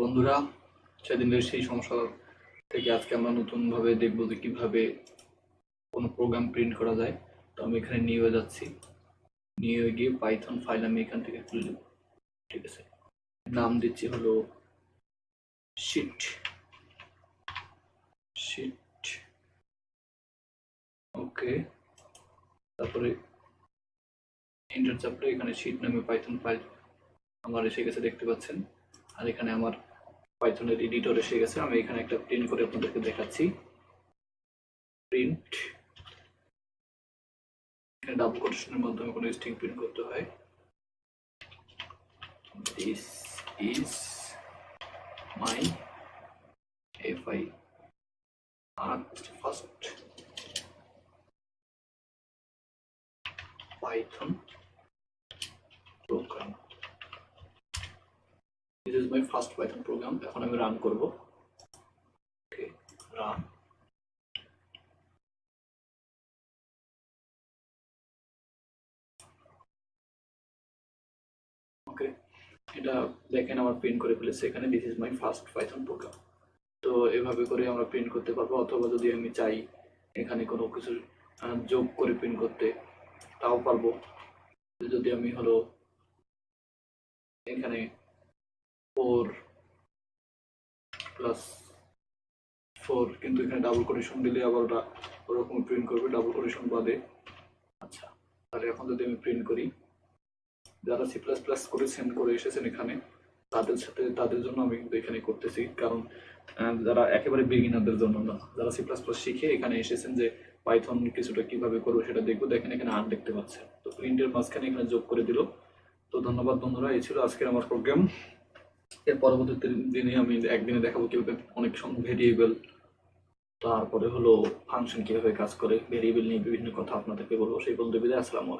বন্ধুরা, সেদিনের সেই সমস্যা থেকে আজকে আমরা নতুনভাবে দেখব যে কিভাবে কোনো প্রোগ্রাম প্রিন্ট করা যায়। তো আমি এখানে নিয়ে যাচ্ছি, নিয়ে গিয়ে পাইথন ফাইল আমি এখান থেকে খুলে নেব। ঠিক আছে, নাম দিচ্ছি হলো শিট। ওকে, তারপরে এন্টার চাপলে এখানে শিট নামে পাইথন ফাইল আমার এসে গেছে, দেখতে পাচ্ছেন। আর এখানে আমার পাইথনের এডিটর এসে গেছে। আমি এখানে একটা প্রিন্ট করে আপনাদেরকে দেখাচ্ছি। প্রিন্ট, এখানে ডাবল কোটেশনের মাধ্যমে কোনো স্ট্রিং প্রিন্ট করতে হয়। This is my first Python programme. This is my first Python programme. এখন আমি রান করব। ওকে, রান। ওকে, এটা দেখেন আমার প্রিন্ট করে ফেলেছে এখানে, this is my first Python programme. তো এভাবে করে আমরা প্রিন্ট করতে পারবো, অথবা যদি আমি চাই এখানে কোনো কিছু যোগ করে প্রিন্ট করতে, তাও পারবো। যদি আমি হলো এখানে 4+4, কিন্তু এখানে ডাবল কোটেশন দিলে আবার ওটা ওরকম প্রিন্ট করবে ডাবল কোটেশন বাদে। আচ্ছা, তাহলে এখন যদি আমি প্রিন্ট করি, যারা C++ করেছেন, করে এসেছেন এখানে, তাদের জন্য আমি কিন্তু এখানে করতেছি, কারণ যারা একেবারে বিগিনারদের জন্য না, যারা C++ শিখে এখানে এসেছেন যে পাইথন কিছুটা কিভাবে করবো সেটা দেখবো। দেখেন এখানে আন দেখতে পাচ্ছেন, তো প্রিন্টের মাঝখানে এখানে যোগ করে দিল। তো ধন্যবাদ বন্ধুরা, এই ছিল আজকের আমার প্রোগ্রাম। এর পরবর্তী দিনে আমি একদিনে দেখাবো কিভাবে অনেক ভেরিয়েবল, তারপরে হলো ফাংশন কিভাবে কাজ করে, ভেরিয়েবল নিয়ে বিভিন্ন কথা আপনাদেরকে বলবো। সেই বলতে বিদায়, আসসালামু আলাইকুম।